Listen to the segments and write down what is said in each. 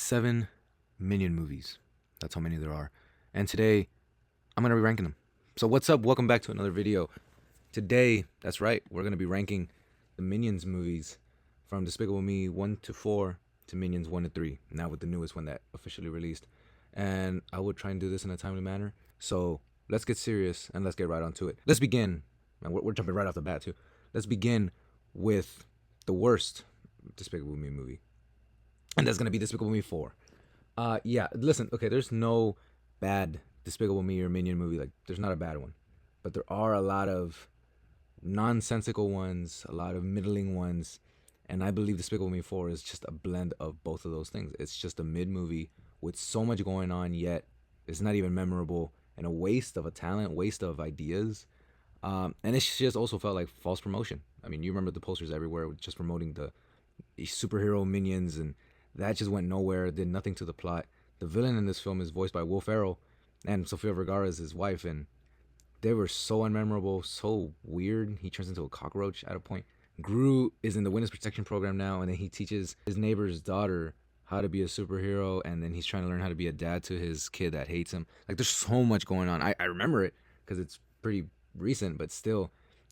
7 Minion movies. That's how many there are. And today, I'm going to be ranking them. So what's up? Welcome back to another video. Today, that's right, we're going to be ranking the Minions movies from Despicable Me 1 to 4 to Minions 1 to 3. Now with the newest one that officially released. And I would try and do this in a timely manner. So let's get serious and let's get right onto it. Let's begin. And we're jumping right off the bat too. Let's begin with the worst Despicable Me movie. And that's going to be Despicable Me 4. Yeah, listen, okay, there's no bad Despicable Me or Minion movie. Like, there's not a bad one. But there are a lot of nonsensical ones, a lot of middling ones. And I believe Despicable Me 4 is just a blend of both of those things. It's just a mid-movie with so much going on, yet it's not even memorable. And a waste of a talent, waste of ideas. And it just also felt like false promotion. I mean, you remember the posters everywhere just promoting the superhero minions, and that just went nowhere, did nothing to the plot. The villain in this film is voiced by Will Ferrell and Sofia Vergara is his wife, and they were so unmemorable, so weird. He turns into a cockroach at a point. Gru is in the witness protection program now, and then he teaches his neighbor's daughter how to be a superhero, and then he's trying to learn how to be a dad to his kid that hates him. Like, there's so much going on. I remember it because it's pretty recent, but still,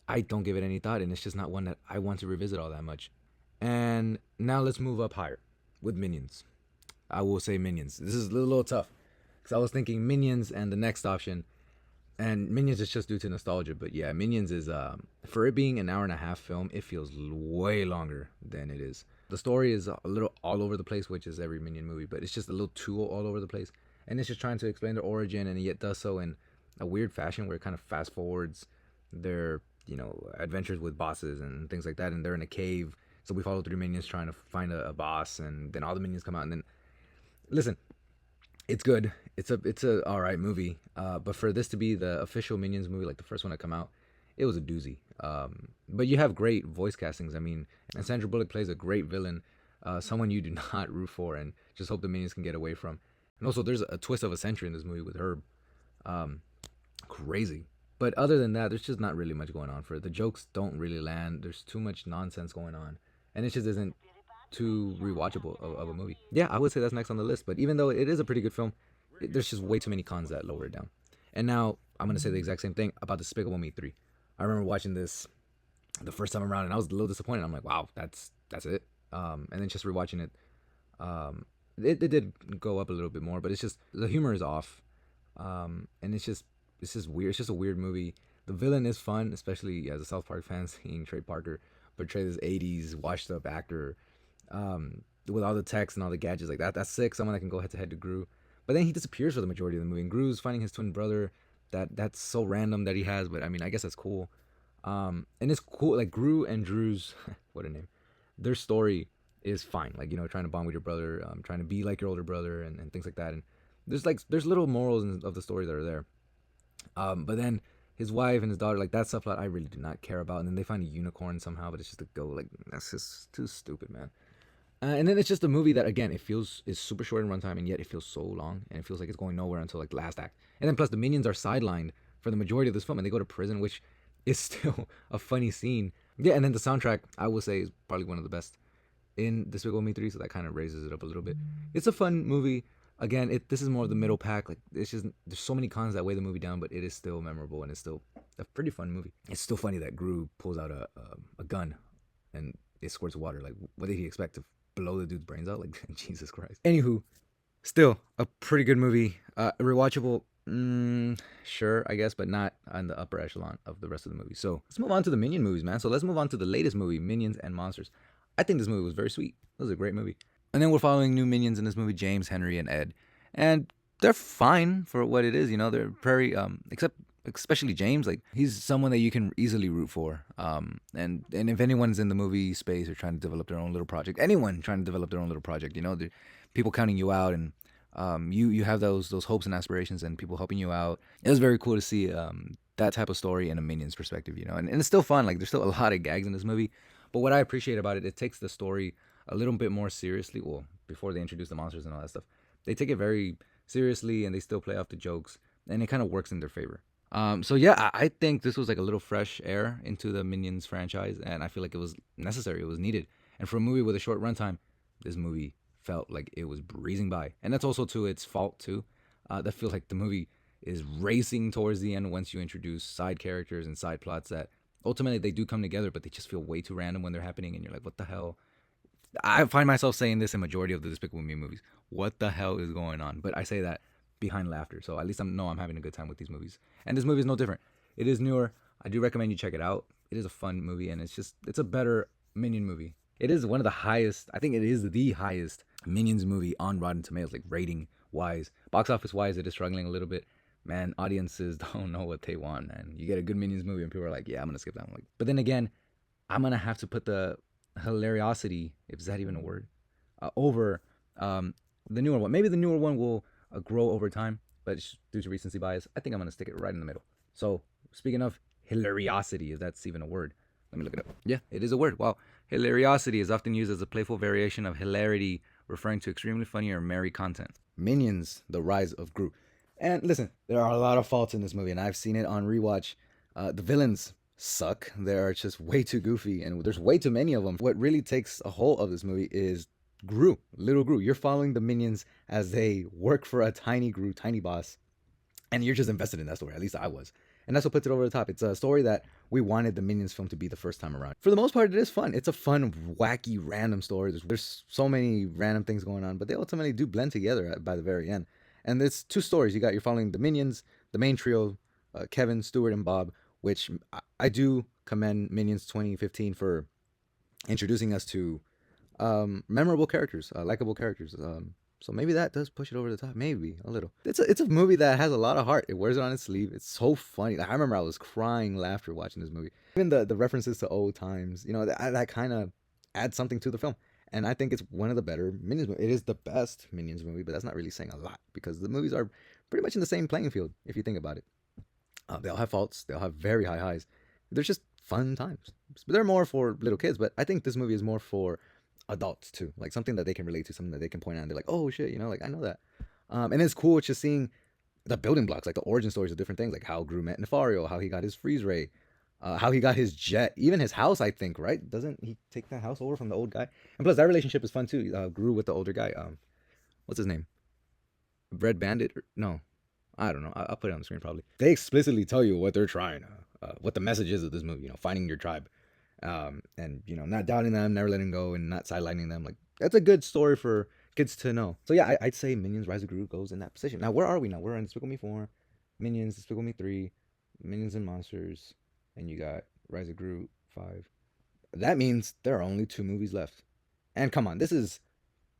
I don't give it any thought, and it's just not one that I want to revisit all that much. And now let's move up higher with Minions. I will say Minions. This is a little tough because I was thinking Minions and the next option, and Minions is just due to nostalgia. But yeah, Minions is for it being an hour and a half film, it feels way longer than it is. The story is a little all over the place, which is every Minion movie, but it's just a little too all over the place, and it's just trying to explain their origin, and yet does so in a weird fashion where it kind of fast forwards their adventures with bosses and things like that, and they're in a cave. So we follow 3 minions trying to find a boss, and then all the minions come out. And then, listen, it's good. It's a all right movie. But for this to be the official Minions movie, like the first one to come out, it was a doozy. But you have great voice castings. I mean, and Sandra Bullock plays a great villain, someone you do not root for, and just hope the minions can get away from. And also, there's a twist of a century in this movie with Herb. Crazy. But other than that, there's just not really much going on for it. The jokes don't really land. There's too much nonsense going on. And it just isn't too rewatchable of a movie. Yeah, I would say that's next on the list. But even though it is a pretty good film, there's just way too many cons that lower it down. And now I'm going to say the exact same thing about Despicable Me 3. I remember watching this the first time around, and I was a little disappointed. I'm like, wow, that's it. And then just rewatching it, it did go up a little bit more. But it's just, the humor is off. And it's just weird. It's just a weird movie. The villain is fun, especially as a South Park fan, seeing Trey Parker portray this 80s washed up actor with all the text and all the gadgets like that. That's sick. Someone that can go head to head to Gru. But then he disappears for the majority of the movie, and Gru's finding his twin brother. That's so random that he has, but I mean, I guess that's cool. And it's cool, like Gru and Drew's what a name, their story is fine, like, trying to bond with your brother, trying to be like your older brother, and things like that. And there's little morals of the story that are there. But then his wife and his daughter, like, that subplot I really do not care about. And then they find a unicorn somehow, but it's just a go, like, that's just too stupid, man. And then it's just a movie that, again, is super short in runtime, and yet it feels so long, and it feels like it's going nowhere until, like, the last act. And then plus the minions are sidelined for the majority of this film, and they go to prison, which is still a funny scene. Yeah, and then the soundtrack, I will say, is probably one of the best in Despicable Me 3, so that kind of raises it up a little bit. It's a fun movie. Again, this is more of the middle pack. Like, it's just, there's so many cons that weigh the movie down, but it is still memorable, and it's still a pretty fun movie. It's still funny that Gru pulls out a gun and it squirts water. Like, what did he expect, to blow the dude's brains out? Like, Jesus Christ. Anywho, still a pretty good movie. Rewatchable, sure, I guess, but not on the upper echelon of the rest of the movie. So let's move on to the Minion movies, man. So let's move on to the latest movie, Minions and Monsters. I think this movie was very sweet. It was a great movie. And then we're following new minions in this movie, James, Henry, and Ed. And they're fine for what it is, they're very, except especially James, like, he's someone that you can easily root for. And if anyone's in the movie space or trying to develop their own little project, anyone trying to develop their own little project, people counting you out, and you have those hopes and aspirations and people helping you out. It was very cool to see that type of story in a Minions perspective, and it's still fun. Like, there's still a lot of gags in this movie. But what I appreciate about it, it takes the story a little bit more seriously. Well, before they introduce the monsters and all that stuff, they take it very seriously, and they still play off the jokes, and it kind of works in their favor. So yeah, I think this was like a little fresh air into the Minions franchise, and I feel like it was necessary. It was needed. And for a movie with a short runtime, this movie felt like it was breezing by, and that's also to its fault too. That feels like the movie is racing towards the end once you introduce side characters and side plots that ultimately they do come together, but they just feel way too random when they're happening, and you're like, what the hell? I find myself saying this in majority of the Despicable Me movies. What the hell is going on? But I say that behind laughter, so at least I'm having a good time with these movies. And this movie is no different. It is newer. I do recommend you check it out. It is a fun movie, and it's a better Minion movie. It is one of the highest. I think it is the highest Minions movie on Rotten Tomatoes, like rating wise, box office wise. It is struggling a little bit. Man, audiences don't know what they want. Man, you get a good Minions movie, and people are like, "Yeah, I'm gonna skip that one." Like, but then again, I'm gonna have to put the hilariosity, if is that even a word, over the newer one. Maybe the newer one will grow over time, but due to recency bias, I think I'm gonna stick it right in the middle. So speaking of hilariosity, if that's even a word, let me look it up. Yeah, it is a word. Wow. Hilariosity is often used as a playful variation of hilarity, referring to extremely funny or merry content. Minions: The Rise of Gru. And listen, there are a lot of faults in this movie, and I've seen it on rewatch. The villains suck. They're just way too goofy, and there's way too many of them. What really takes a hold of this movie is Gru, little Gru. You're following the minions as they work for a tiny Gru, tiny boss, and you're just invested in that story. At least I was. And that's what puts it over the top. It's a story that we wanted the Minions film to be the first time around. For the most part, it is fun. It's a fun, wacky, random story. There's so many random things going on, but they ultimately do blend together by the very end. And it's two stories. You're following the Minions, the main trio, Kevin, Stuart, and Bob, which I do commend Minions 2015 for introducing us to memorable characters, likable characters. So maybe that does push it over the top, maybe a little. It's a movie that has a lot of heart. It wears it on its sleeve. It's so funny. Like, I remember I was crying laughter watching this movie. Even the references to old times, that kind of adds something to the film. And I think it's one of the better Minions movies. It is the best Minions movie, but that's not really saying a lot because the movies are pretty much in the same playing field if you think about it. They all have faults. They all have very high highs. They're just fun times. They're more for little kids, but I think this movie is more for adults too, like something that they can relate to, something that they can point out and they're like, oh shit, like I know that. And it's cool just seeing the building blocks, like the origin stories of different things, like how Gru met Nefario, how he got his freeze ray, how he got his jet, even his house, I think, right? Doesn't he take that house over from the old guy? And plus that relationship is fun too. Gru with the older guy, what's his name, Red Bandit, no, I don't know, I'll put it on the screen probably. They explicitly tell you what they're trying, what the message is of this movie, finding your tribe, and not doubting them, never letting go, and not sidelining them. Like, that's a good story for kids to know. So yeah, I'd say Minions: Rise of Gru goes in that position. Now where are we now? We're in Despicable Me 4, Minions, Despicable Me 3, Minions and Monsters, and you got Rise of Gru 5. That means there are only 2 movies left. And come on, this is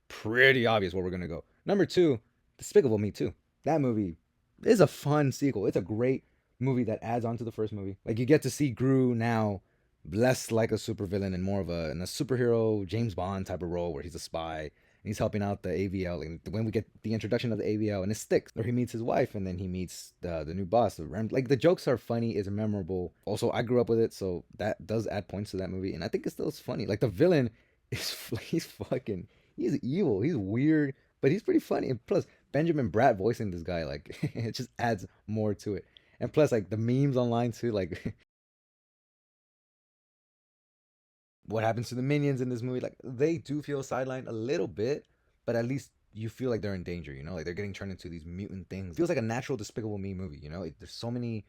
pretty obvious where we're gonna go. Number 2, Despicable Me 2. That movie is a fun sequel. It's a great movie that adds on to the first movie. Like, you get to see Gru now less like a supervillain and more of a superhero James Bond type of role where he's a spy and he's helping out the AVL. Like, when we get the introduction of the AVL and it sticks, or he meets his wife and then he meets the new boss. Like, the jokes are funny, it's memorable. Also, I grew up with it, so that does add points to that movie, and I think it still is funny. Like, the villain is he's evil, he's weird, but he's pretty funny. And plus, Benjamin Bratt voicing this guy, like, it just adds more to it. And plus, like, the memes online too, like what happens to the minions in this movie, like, they do feel sidelined a little bit, but at least you feel like they're in danger, like they're getting turned into these mutant things. It feels like a natural Despicable Me movie. There's so many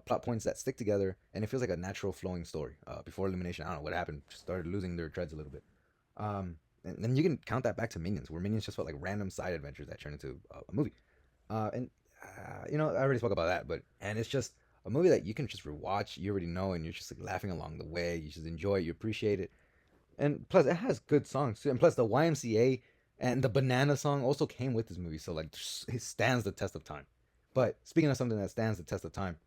plot points that stick together, and it feels like a natural flowing story. Before Illumination, I don't know what happened, just started losing their treads a little bit. And then you can count that back to Minions, where Minions just felt like random side adventures that turned into a movie. I already spoke about that, and it's just a movie that you can just rewatch. You already know, and you're just like laughing along the way. You just enjoy it. You appreciate it, and plus it has good songs too. And plus the YMCA and the Banana song also came with this movie, so like it stands the test of time. But speaking of something that stands the test of time,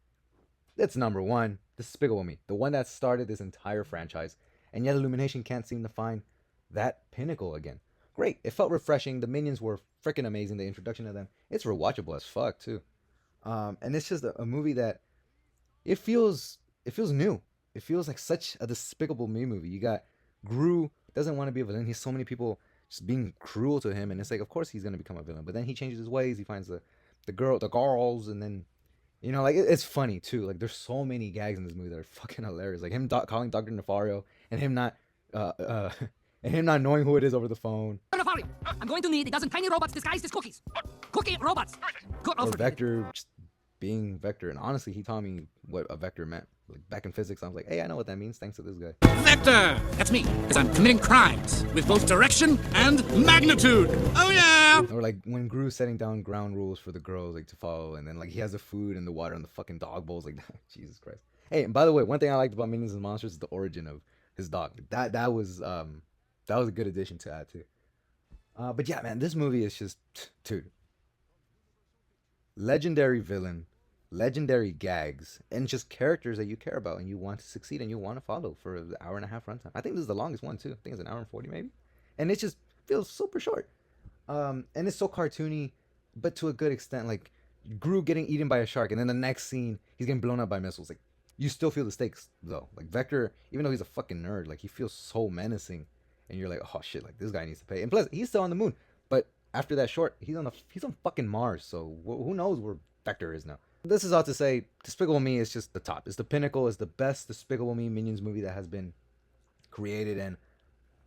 it's number one, Despicable Me, the one that started this entire franchise, and yet Illumination can't seem to find that pinnacle again. Great, it felt refreshing. The Minions were freaking amazing. The introduction of them, it's rewatchable as fuck too. And it's just a movie that it feels new. It feels like such a Despicable Me movie. You got Gru doesn't want to be a villain. He's so many people just being cruel to him, and it's like, of course he's gonna become a villain. But then he changes his ways. He finds the girls, and then like it's funny too. Like, there's so many gags in this movie that are fucking hilarious. Like him calling Doctor Nefario, and him not uh, uh and him not knowing who it is over the phone. I'm going to need a dozen tiny robots disguised as cookies. Cookie robots. Or Vector just being Vector. And honestly, he taught me what a vector meant. Like back in physics, I was like, hey, I know what that means thanks to this guy. Vector! That's me, because I'm committing crimes with both direction and magnitude. Oh yeah! Or like when Gru's setting down ground rules for the girls like to follow, and then like he has the food and the water and the fucking dog bowls. Like Jesus Christ. Hey, and by the way, one thing I liked about Minions and Monsters is the origin of his dog. That was a good addition to add too. But yeah, man, this movie is just, dude, legendary villain, legendary gags, and just characters that you care about and you want to succeed and you want to follow for the hour and a half runtime. I think this is the longest one too. I think it's an hour and 40 maybe, and it just feels super short. And it's so cartoony, but to a good extent. Like Gru getting eaten by a shark, and then the next scene he's getting blown up by missiles. Like you still feel the stakes though. Like Vector, even though he's a fucking nerd, like he feels so menacing, and you're like, oh shit, like this guy needs to pay. And plus, he's still on the moon, but after that short, he's on fucking Mars. So who knows where Vector is now? This is all to say, Despicable Me is just the top. It's the pinnacle. It's the best Despicable Me Minions movie that has been created. And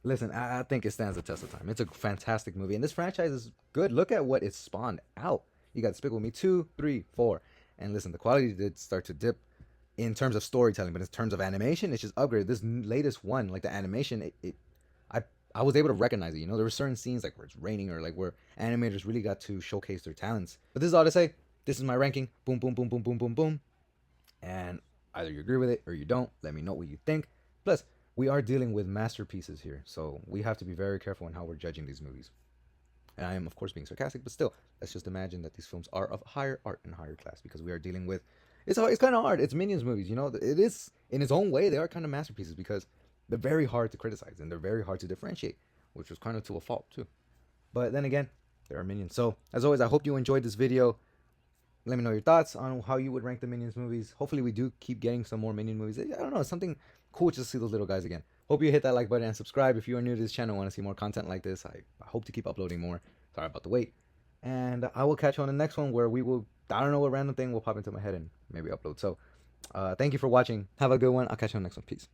listen, I think it stands the test of time. It's a fantastic movie, and this franchise is good. Look at what it spawned out. You got Despicable Me 2, 3, 4, and listen, the quality did start to dip in terms of storytelling, but in terms of animation, it's just upgraded. This latest one, like the animation, I was able to recognize it. You know, there were certain scenes like where it's raining or like where animators really got to showcase their talents. But this is all to say. This is my ranking. Boom, boom, boom, boom, boom, boom, boom. And either you agree with it or you don't. Let me know what you think. Plus, we are dealing with masterpieces here, so we have to be very careful in how we're judging these movies. And I am, of course, being sarcastic, but still, let's just imagine that these films are of higher art and higher class because we are dealing with. It's kind of hard. It's Minions movies, you know. It is in its own way. They are kind of masterpieces because they're very hard to criticize and they're very hard to differentiate, which was kind of to a fault too. But then again, there are Minions. So as always, I hope you enjoyed this video. Let me know your thoughts on how you would rank the Minions movies. Hopefully we do keep getting some more Minion movies. I don't know, something cool just to see those little guys again. Hope you hit that like button and subscribe if you are new to this channel and want to see more content like this. I hope to keep uploading more. Sorry about the wait. And I will catch you on the next one where we will, I don't know what random thing will pop into my head and maybe upload. So thank you for watching. Have a good one. I'll catch you on the next one. Peace.